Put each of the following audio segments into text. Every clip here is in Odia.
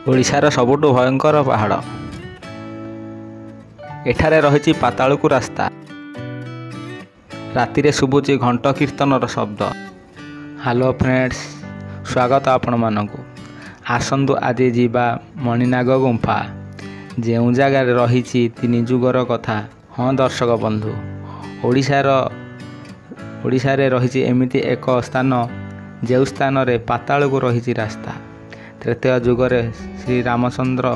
ଓଡ଼ିଶାର ସବୁଠୁ ଭୟଙ୍କର ପାହାଡ଼। ଏଠାରେ ରହିଛି ପାତାଳକୁ ରାସ୍ତା। ରାତିରେ ଶୁଭୁଛି ଘଣ୍ଟ କୀର୍ତ୍ତନର ଶବ୍ଦ। ହ୍ୟାଲୋ ଫ୍ରେଣ୍ଡସ୍, ସ୍ୱାଗତ ଆପଣମାନଙ୍କୁ। ଆସନ୍ତୁ ଆଜି ଯିବା ମଣିନାଗ ଗୁମ୍ଫା, ଯେଉଁ ଜାଗାରେ ରହିଛି 3 ଯୁଗର କଥା। ହଁ ଦର୍ଶକ ବନ୍ଧୁ, ଓଡ଼ିଶାରେ ରହିଛି ଏମିତି ଏକ ସ୍ଥାନ ଯେଉଁ ସ୍ଥାନରେ ପାତାଳକୁ ରହିଛି ରାସ୍ତା। ତ୍ରେତୟା ଯୁଗରେ ଶ୍ରୀରାମଚନ୍ଦ୍ର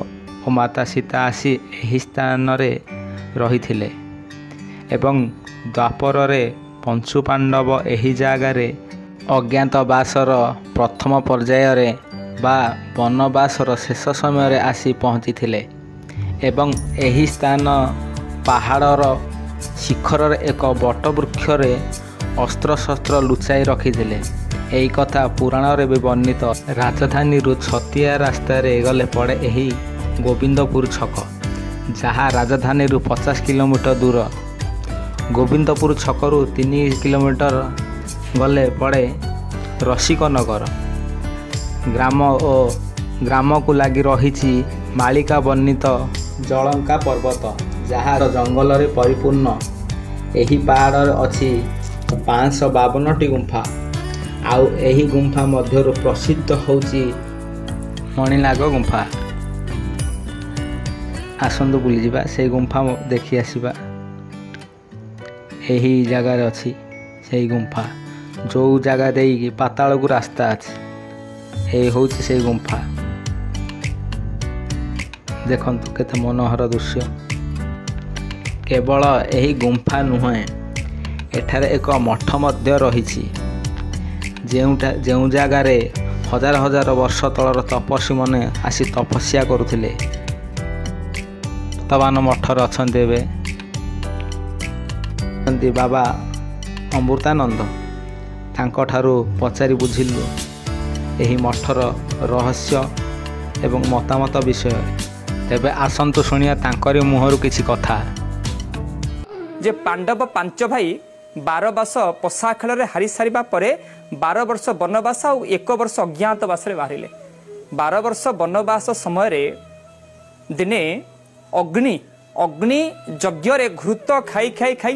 ଓ ମାତା ସୀତା ଆସି ଏହି ସ୍ଥାନରେ ରହିଥିଲେ ଏବଂ ଦ୍ୱାପରରେ ପଞ୍ଚୁପାଣ୍ଡବ ଏହି ଜାଗାରେ ଅଜ୍ଞାତବାସର ପ୍ରଥମ ପର୍ଯ୍ୟାୟରେ ବା ବନବାସର ଶେଷ ସମୟରେ ଆସି ପହଞ୍ଚିଥିଲେ ଏବଂ ଏହି ସ୍ଥାନ ପାହାଡ଼ର ଶିଖରରେ ଏକ ବଟବୃକ୍ଷରେ ଅସ୍ତ୍ରଶସ୍ତ୍ର ଲୁଚାଇ ରଖିଥିଲେ। ଏହି କଥା ପୁରାଣରେ ବି ବର୍ଣ୍ଣିତ। ରାଜଧାନୀରୁ ଛତିଆ ରାସ୍ତାରେ ଗଲେ ପଡ଼େ ଏହି ଗୋବିନ୍ଦପୁର ଛକ, ଯାହା ରାଜଧାନୀରୁ 50 କିଲୋମିଟର ଦୂର। ଗୋବିନ୍ଦପୁର ଛକରୁ 3 କିଲୋମିଟର ଗଲେ ପଡ଼େ ରସିକନଗର ଗ୍ରାମ ଓ ଗ୍ରାମକୁ ଲାଗି ରହିଛି ମାଳିକା ବର୍ଣ୍ଣିତ ଜଳଙ୍କା ପର୍ବତ, ଯାହାର ଜଙ୍ଗଲରେ ପରିପୂର୍ଣ୍ଣ। ଏହି ପାହାଡ଼ରେ ଅଛି 552ଟି ଗୁମ୍ଫା। ଆଉ ଏହି ଗୁମ୍ଫା ମଧ୍ୟରୁ ପ୍ରସିଦ୍ଧ ହେଉଛି ମଣିନାଗ ଗୁମ୍ଫା। ଆସନ୍ତୁ ବୁଲିଯିବା, ସେଇ ଗୁମ୍ଫା ଦେଖି ଆସିବା। ଏହି ଜାଗାରେ ଅଛି ସେଇ ଗୁମ୍ଫା, ଯେଉଁ ଜାଗା ଦେଇକି ପାତାଳକୁ ରାସ୍ତା ଅଛି। ଏହି ହେଉଛି ସେଇ ଗୁମ୍ଫା। ଦେଖନ୍ତୁ କେତେ ମନୋହର ଦୃଶ୍ୟ। କେବଳ ଏହି ଗୁମ୍ଫା ନୁହେଁ, ଏଠାରେ ଏକ ମଠ ମଧ୍ୟ ରହିଛି, ଯେଉଁ ଜାଗାରେ ହଜାର ହଜାର ବର୍ଷ ତଳର ତପସ୍ୱୀମାନେ ଆସି ତପସ୍ୟା କରୁଥିଲେ। ବର୍ତ୍ତମାନ ମଠରେ ଅଛନ୍ତି ଏବେ ବାବା ଅମୃତାନନ୍ଦ। ତାଙ୍କଠାରୁ ପଚାରି ବୁଝିଲୁ ଏହି ମଠର ରହସ୍ୟ ଏବଂ ମତାମତ ବିଷୟରେ। ତେବେ ଆସନ୍ତୁ ଶୁଣିବା ତାଙ୍କରି ମୁହଁରୁ କିଛି କଥା। ଯେ ପାଣ୍ଡବ 5 ଭାଇ 12 ବର୍ଷ ପଶା ଖେଳରେ ହାରି ସାରିବା ପରେ 12 ବର୍ଷ ବନବାସ ଆଉ 1 ବର୍ଷ ଅଜ୍ଞାତବାସରେ ବାହାରିଲେ। 12 ବର୍ଷ ବନବାସ ସମୟରେ ଦିନେ ଅଗ୍ନି ଯଜ୍ଞରେ ଘୃତ ଖାଇ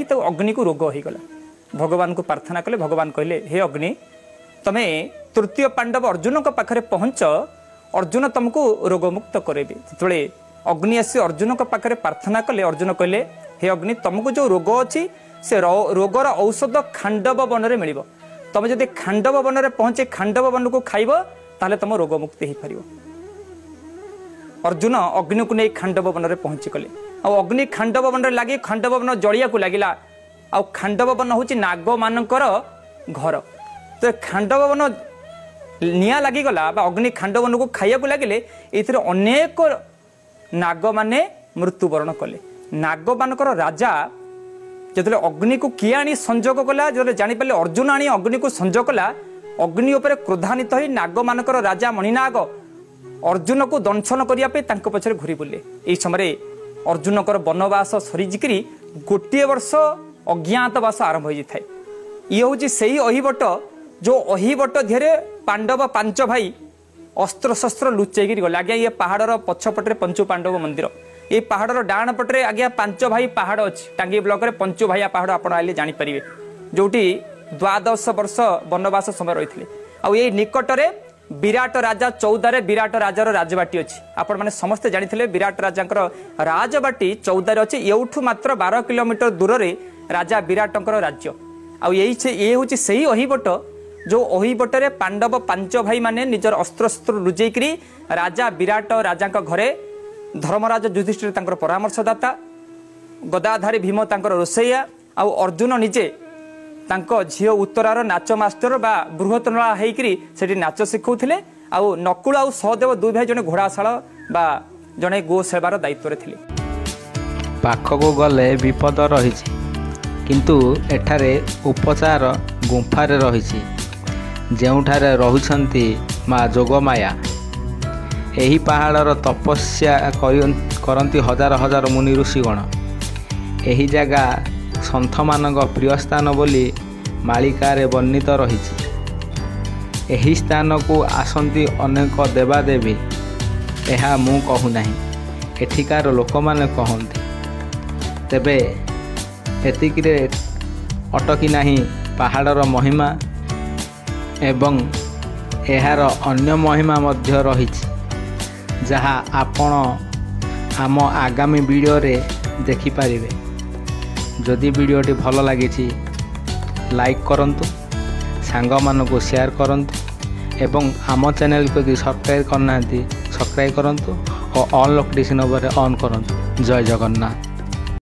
ତ ଅଗ୍ନିକୁ ରୋଗ ହୋଇଗଲା। ଭଗବାନଙ୍କୁ ପ୍ରାର୍ଥନା କଲେ। ଭଗବାନ କହିଲେ, ହେ ଅଗ୍ନି, ତମେ ତୃତୀୟ ପାଣ୍ଡବ ଅର୍ଜୁନଙ୍କ ପାଖରେ ପହଞ୍ଚ, ଅର୍ଜୁନ ତମକୁ ରୋଗମୁକ୍ତ କରେଇବେ। ଯେତେବେଳେ ଅଗ୍ନି ଆସି ଅର୍ଜୁନଙ୍କ ପାଖରେ ପ୍ରାର୍ଥନା କଲେ, ଅର୍ଜୁନ କହିଲେ, ହେ ଅଗ୍ନି, ତମକୁ ଯେଉଁ ରୋଗ ଅଛି ସେ ରୋଗର ଔଷଧ ଖାଣ୍ଡବ ବନରେ ମିଳିବ। ତମେ ଯଦି ଖାଣ୍ଡବ ବନରେ ପହଞ୍ଚି ଖାଣ୍ଡବ ବନକୁ ଖାଇବ, ତାହେଲେ ତମ ରୋଗମୁକ୍ତି ହେଇପାରିବ। ଅର୍ଜୁନ ଅଗ୍ନିକୁ ନେଇ ଖାଣ୍ଡବ ବନରେ ପହଞ୍ଚି ଗଲେ। ଆଉ ଅଗ୍ନି ଖାଣ୍ଡବ ବନରେ ଲାଗି ଖାଣ୍ଡବ ବନ ଜଳିବାକୁ ଲାଗିଲା। ଆଉ ଖାଣ୍ଡବ ବନ ହେଉଛି ନାଗମାନଙ୍କର ଘର। ତ ଖାଣ୍ଡବ ବନ ନିଆଁ ଲାଗିଗଲା ବା ଅଗ୍ନି ଖାଣ୍ଡବ ବନକୁ ଖାଇବାକୁ ଲାଗିଲେ। ଏଥିରେ ଅନେକ ନାଗମାନେ ମୃତ୍ୟୁବରଣ କଲେ। ନାଗମାନଙ୍କର ରାଜା ଯେତେବେଳେ ଅଗ୍ନିକୁ କିଏ ଆଣି ସଂଯୋଗ କଲା, ଯେତେବେଳେ ଜାଣିପାରିଲେ ଅର୍ଜୁନ ଆଣି ଅଗ୍ନିକୁ ସଂଯୋଗ କଲା, ଅଗ୍ନି ଉପରେ କ୍ରୋଧାନ୍ୱିତ ହୋଇ ନାଗମାନଙ୍କର ରାଜା ମଣିନାଗ ଅର୍ଜୁନକୁ ଦଂଶନ କରିବା ପାଇଁ ତାଙ୍କ ପଛରେ ଘୁରି ବୁଲିଲେ। ଏହି ସମୟରେ ଅର୍ଜୁନଙ୍କର ବନବାସ ସରିଯିକିରି 1 ବର୍ଷ ଅଜ୍ଞାତବାସ ଆରମ୍ଭ ହୋଇଯାଇଥାଏ। ଇଏ ହେଉଛି ସେଇ ଅହିବଟ, ଯେଉଁ ଅହିବଟ ଧିରେ ପାଣ୍ଡବ 5 ଭାଇ ଅସ୍ତ୍ରଶସ୍ତ୍ର ଲୁଚେଇକିରି ଗଲେ। ଆଜ୍ଞା, ଇଏ ପାହାଡ଼ର ପଛପଟରେ ପଞ୍ଚୁ ପାଣ୍ଡବ ମନ୍ଦିର। এই পাহাড়র ডাণ পটে আজ্ঞা 5 ভাই পাহাড় অছি। টাঙ্গি ব্লকরে পঞ্চু ভাইয়া পাহাড় আপনার আইলে জাঁপারে, যেটি 12 ବର୍ଷ বনবাস সময় রয়েছে। এই নিকটরে বিরাট রাজা চৌদারে বিরাট রাজার রাজবাটি অছি। আপন মানে সমস্তে জাঁথিলে বিরাট রাজাঙ্কর রাজবাটি চৌদারে অছি। এউঠু মাত্র 12 কিলোমিটর দূরে রাজা বিরাটঙ্কর রাজ্য। এই হচ্ছে সেই অহিবট, যে অহিবটরে পাণ্ডব 5 ভাই মানে নিজের অস্ত্রশস্ত্র লুচেইকি রাজা বিরাট রাজাঙ্ক ঘরে ধর্মরাজ যুধিষ্ঠির তাଙ୍କର ପରାମର୍ଶଦାତା, ଗଦାଧାରୀ ଭୀମ ତାଙ୍କର ରୋଷେଇଆ, ଆଉ ଅର୍ଜୁନ ନିଜେ ତାଙ୍କ ଝିଅ ଉତ୍ତରାର ନାଚ ମାଷ୍ଟର ବା ବୃହତ୍ତନଳା ହେଇକିରି ସେଠି ନାଚ ଶିଖାଉଥିଲେ। ଆଉ ନକୁଳ ଆଉ ସହଦେବ 2 ଭାଇ ଜଣେ ଘୋଡ଼ାଶାଳ ବା ଜଣେ ଗୋ ସେବାର ଦାୟିତ୍ୱରେ ଥିଲେ। ପାଖକୁ ଗଲେ ବିପଦ ରହିଛି, କିନ୍ତୁ ଏଠାରେ ଉପଚାର ଗୁମ୍ଫାରେ ରହିଛି, ଯେଉଁଠାରେ ରହୁଛନ୍ତି ମା ଯୋଗମାୟା। ଏହି ପାହାଡ଼ର ତପସ୍ୟା କରନ୍ତି ହଜାର ହଜାର ମୁନି ଋଷିଗଣ। ଏହି ଜାଗା ସନ୍ଥମାନଙ୍କ ପ୍ରିୟ ସ୍ଥାନ ବୋଲି ମାଳିକାରେ ବର୍ଣ୍ଣିତ ରହିଛି। ଏହି ସ୍ଥାନକୁ ଆସନ୍ତି ଅନେକ ଦେବାଦେବୀ ଏହା ମୁଁ କହୁନାହିଁ, ଏଠିକାର ଲୋକମାନେ କହନ୍ତି। ତେବେ ଏତିକିରେ ଅଟକି ନାହିଁ ପାହାଡ଼ର ମହିମା ଏବଂ ଏହାର ଅନ୍ୟ ମହିମା ମଧ୍ୟ ରହିଛି, ଯାହା ଆପଣ ଆମ ଆଗାମୀ ଭିଡ଼ିଓରେ ଦେଖିପାରିବେ। ଯଦି ଭିଡ଼ିଓଟି ଭଲ ଲାଗିଛି ଲାଇକ୍ କରନ୍ତୁ, ସାଙ୍ଗମାନଙ୍କୁ ସେୟାର କରନ୍ତୁ ଏବଂ ଆମ ଚ୍ୟାନେଲକୁ ଯଦି ସବସ୍କ୍ରାଇବ୍ କରିନାହାନ୍ତି ସବସ୍କ୍ରାଇବ୍ କରନ୍ତୁ ଓ ଅଲ୍ ନୋଟିଫିକେସନ୍ ଉପରେ ଅନ୍ କରନ୍ତୁ। ଜୟ ଜଗନ୍ନାଥ।